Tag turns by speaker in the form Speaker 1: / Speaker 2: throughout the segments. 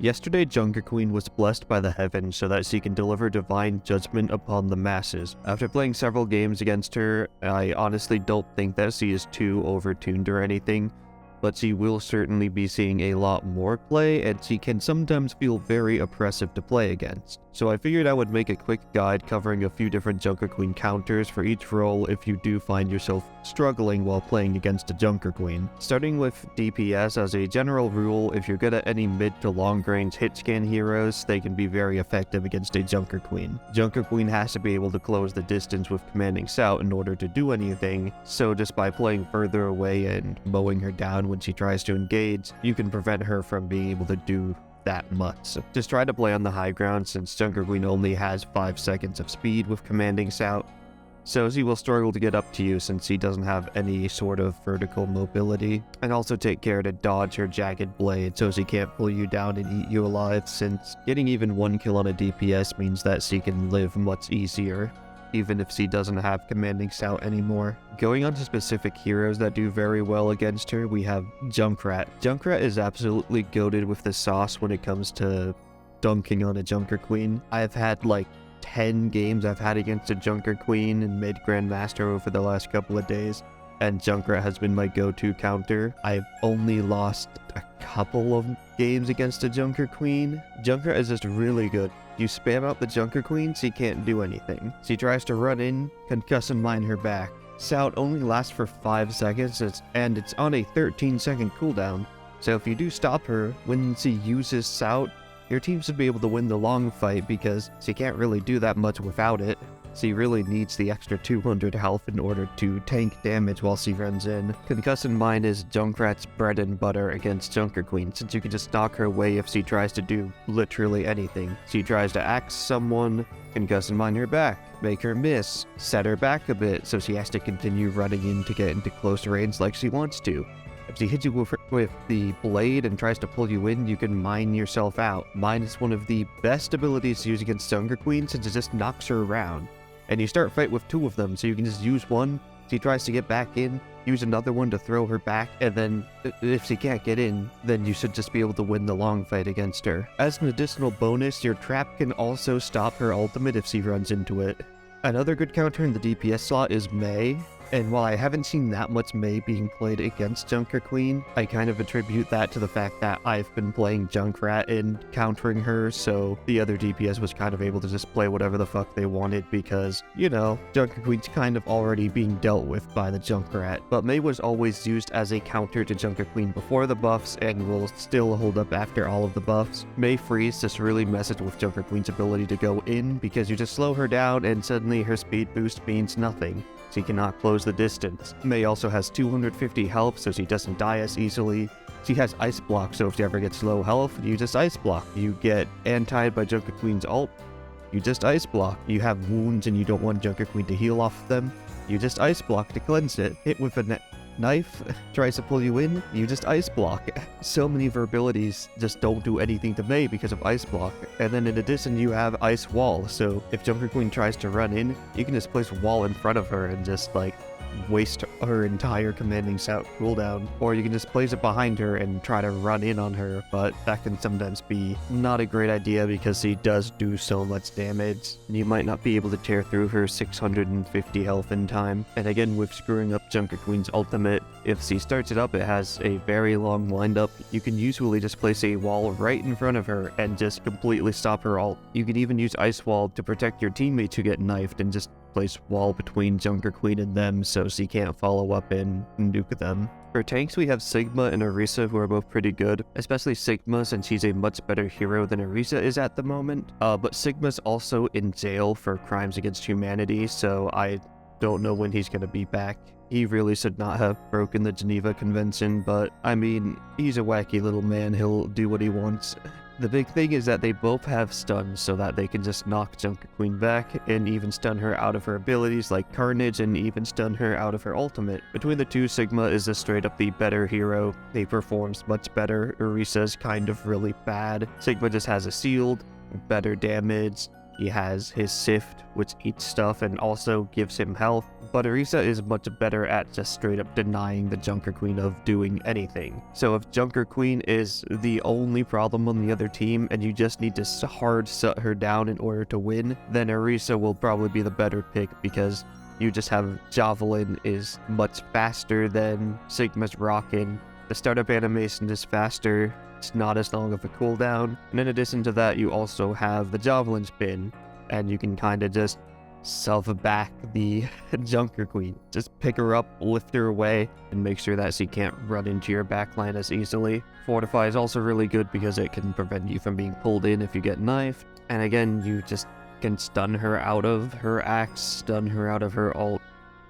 Speaker 1: Yesterday, Junker Queen was blessed by the heavens so that she can deliver divine judgment upon the masses. After playing several games against her, I honestly don't think that she is too overtuned or anything, but she will certainly be seeing a lot more play, and she can sometimes feel very oppressive to play against. So I figured I would make a quick guide covering a few different Junker Queen counters for each role if you do find yourself struggling while playing against a Junker Queen. Starting with DPS, as a general rule, if you're good at any mid to long range hit scan heroes, they can be very effective against a Junker Queen. Junker Queen has to be able to close the distance with commanding shout in order to do anything, so just by playing further away and mowing her down when she tries to engage, you can prevent her from being able to do that much. So just try to play on the high ground since Junker Queen only has 5 seconds of speed with commanding shout, so she will struggle to get up to you since she doesn't have any sort of vertical mobility. And also take care to dodge her jagged blade so she can't pull you down and eat you alive, since getting even 1 kill on a DPS means that she can live much easier, even if she doesn't have commanding shout anymore. Going on to specific heroes that do very well against her, we have Junkrat. Junkrat is absolutely goated with the sauce when it comes to dunking on a Junker Queen. I've had like 10 games I've had against a Junker Queen and mid Grandmaster over the last couple of days, and Junkrat has been my go-to counter. I've only lost a couple of games against a Junker Queen. Junkrat is just really good. You spam out the Junker Queen, she can't do anything. She tries to run in, concuss and mine her back. Shout only lasts for 5 seconds, and it's on a 13-second cooldown. So if you do stop her when she uses Shout, your team should be able to win the long fight because she can't really do that much without it. She really needs the extra 200 health in order to tank damage while she runs in. Concuss and Mine is Junkrat's bread and butter against Junker Queen, since you can just knock her away if she tries to do literally anything. She tries to axe someone, concuss and mine her back, make her miss, set her back a bit so she has to continue running in to get into close range like she wants to. If she hits you with the blade and tries to pull you in, you can mine yourself out. Mine is one of the best abilities to use against Junker Queen since it just knocks her around. And you start fight with 2 of them, so you can just use one, she tries to get back in, use another one to throw her back, and then if she can't get in, then you should just be able to win the long fight against her. As an additional bonus, your trap can also stop her ultimate if she runs into it. Another good counter in the DPS slot is Mei, and while I haven't seen that much Mei being played against Junker Queen, I kind of attribute that to the fact that I've been playing Junkrat and countering her, so the other DPS was kind of able to just play whatever the fuck they wanted because, you know, Junker Queen's kind of already being dealt with by the Junkrat. But Mei was always used as a counter to Junker Queen before the buffs and will still hold up after all of the buffs. Mei Freeze just really messes with Junker Queen's ability to go in because you just slow her down and suddenly her speed boost means nothing. She cannot close the distance. Mei also has 250 health, so she doesn't die as easily. She has Ice Block, so if she ever gets low health, you just Ice Block. You get antied by Junker Queen's ult, you just Ice Block. You have wounds and you don't want Junker Queen to heal off them, you just Ice Block to cleanse it. Hit with a knife, tries to pull you in, you just Ice Block. So many of her abilities just don't do anything to Mei because of Ice Block. And then in addition, you have Ice Wall, so if Junker Queen tries to run in, you can just place a wall in front of her and just like waste her entire commanding shout cooldown, or you can just place it behind her and try to run in on her, but that can sometimes be not a great idea because she does do so much damage, and you might not be able to tear through her 650 health in time. And again, with screwing up Junker Queen's ultimate, if she starts it up, it has a very long windup. You can usually just place a wall right in front of her and just completely stop her ult. You can even use Ice Wall to protect your teammates who get knifed and just place wall between Junker Queen and them so she can't follow up and nuke them. For tanks, we have Sigma and Orisa, who are both pretty good, especially Sigma since he's a much better hero than Orisa is at the moment. But Sigma's also in jail for crimes against humanity, so I don't know when he's gonna be back. He really should not have broken the Geneva Convention, but I mean, he's a wacky little man, he'll do what he wants. The big thing is that they both have stuns so that they can just knock Junker Queen back and even stun her out of her abilities like Carnage and even stun her out of her ultimate. Between the two, Sigma is just straight up the better hero. He performs much better. Orisa's kind of really bad. Sigma just has a shield, better damage, He has his Sift, which eats stuff and also gives him health, but Orisa is much better at just straight up denying the Junker Queen of doing anything. So if Junker Queen is the only problem on the other team and you just need to hard shut her down in order to win, then Orisa will probably be the better pick, because you just have Javelin is much faster than Sigma's Rockin'. The startup animation is faster, it's not as long of a cooldown, and in addition to that you also have the Javelin spin, and you can kind of just self back the Junker Queen. Just pick her up, lift her away, and make sure that she can't run into your backline as easily. Fortify is also really good because it can prevent you from being pulled in if you get knifed, and again you just can stun her out of her axe, stun her out of her ult,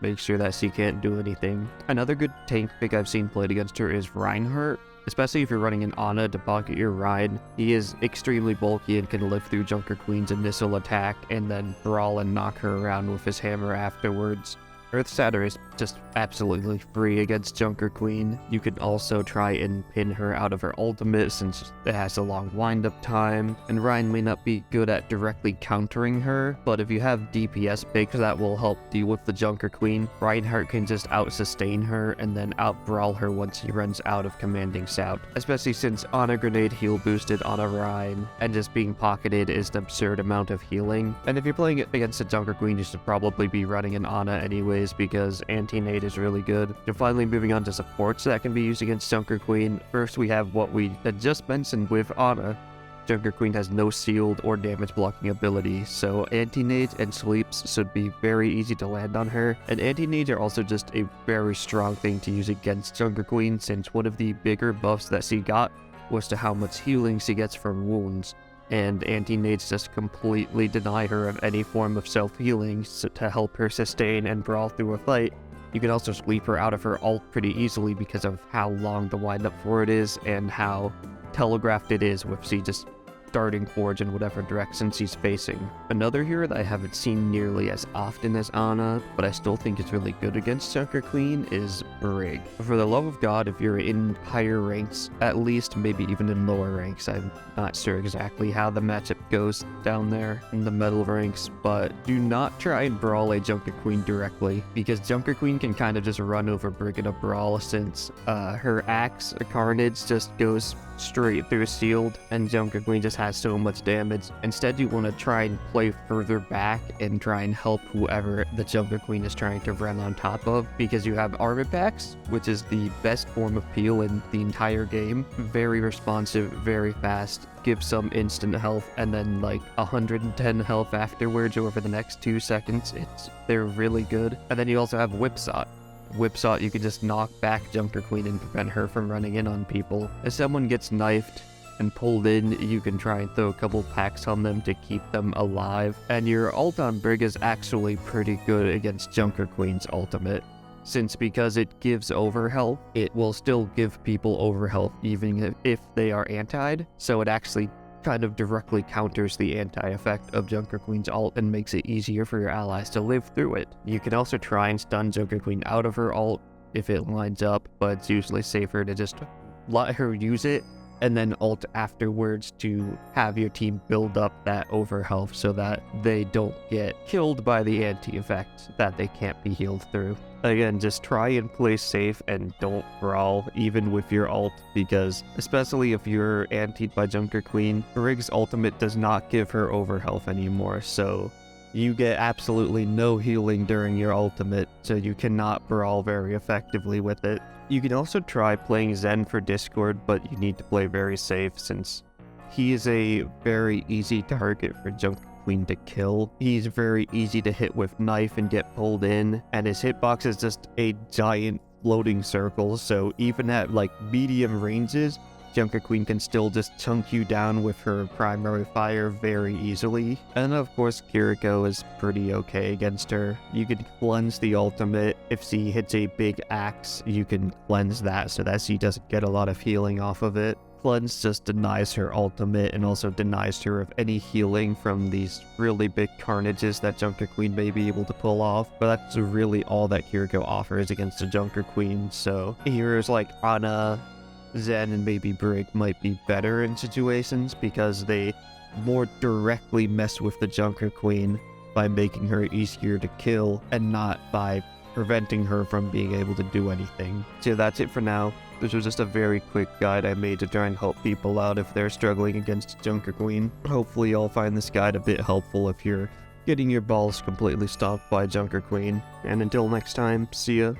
Speaker 1: make sure that she can't do anything. Another good tank pick I've seen played against her is Reinhardt, especially if you're running an Ana to pocket your Rein. He is extremely bulky and can live through Junker Queen's initial attack and then brawl and knock her around with his hammer afterwards. Earth Shatter is just absolutely free against Junker Queen. You can also try and pin her out of her ultimate since it has a long wind-up time, and Rein may not be good at directly countering her, but if you have DPS picks that will help deal with the Junker Queen, Reinhardt can just out-sustain her and then out-brawl her once he runs out of commanding shout, especially since Ana Grenade heal boosted on a Rein, and just being pocketed is an absurd amount of healing. And if you're playing it against the Junker Queen, you should probably be running an Ana anyway, because anti-nade is really good. And finally, moving on to supports that can be used against Junker Queen. First, we have what we had just mentioned with Ana. Junker Queen has no shield or damage blocking ability, so anti-nades and sleeps should be very easy to land on her. And anti-nades are also just a very strong thing to use against Junker Queen, since one of the bigger buffs that she got was to how much healing she gets from wounds. And anti-nades just completely deny her of any form of self-healing to help her sustain and brawl through a fight. You can also sleep her out of her ult pretty easily because of how long the wind-up for it is and how telegraphed it is with she just starting Forge in whatever direction she's facing. Another hero that I haven't seen nearly as often as Ana, but I still think is really good against Junker Queen, is Brig. For the love of God, if you're in higher ranks, at least maybe even in lower ranks, I'm not sure exactly how the matchup goes down there in the metal ranks, but do not try and brawl a Junker Queen directly, because Junker Queen can kind of just run over Brig in a brawl, since her axe, Carnage, just goes straight through a shield, and Junker Queen just has so much damage. Instead, you want to try and play further back and try and help whoever the Junker Queen is trying to run on top of, because you have armor packs, which is the best form of peel in the entire game. Very responsive, very fast, gives some instant health, and then like 110 health afterwards over the next 2 seconds. They're really good. And then you also have Whipshot. Whipshot, you can just knock back Junker Queen and prevent her from running in on people. If someone gets knifed and pulled in, you can try and throw a couple packs on them to keep them alive. And your ult on Brig is actually pretty good against Junker Queen's ultimate, since because it gives overhealth, it will still give people overhealth even if they are antied. So it actually kind of directly counters the anti-effect of Junker Queen's ult and makes it easier for your allies to live through it. You can also try and stun Junker Queen out of her ult if it lines up, but it's usually safer to just let her use it and then ult afterwards to have your team build up that overhealth so that they don't get killed by the anti-effect that they can't be healed through. Again, just try and play safe and don't brawl even with your ult, because especially if you're antied by Junker Queen, Brig's ultimate does not give her overhealth anymore, so you get absolutely no healing during your ultimate, so you cannot brawl very effectively with it. You can also try playing Zen for Discord, but you need to play very safe since he is a very easy target for Junker Queen to kill. He's very easy to hit with knife and get pulled in, and his hitbox is just a giant floating circle, so even at like medium ranges, Junker Queen can still just chunk you down with her primary fire very easily. And of course, Kiriko is pretty okay against her. You can cleanse the ultimate. If she hits a big axe, you can cleanse that so that she doesn't get a lot of healing off of it. Cleanse just denies her ultimate and also denies her of any healing from these really big carnages that Junker Queen may be able to pull off, but that's really all that Kiriko offers against the Junker Queen. So heroes like Ana, Zen, and maybe Brig might be better in situations because they more directly mess with the Junker Queen by making her easier to kill and not by preventing her from being able to do anything. So that's it for now. This was just a very quick guide I made to try and help people out if they're struggling against Junker Queen. Hopefully you'll find this guide a bit helpful if you're getting your balls completely stomped by Junker Queen. And until next time, see ya.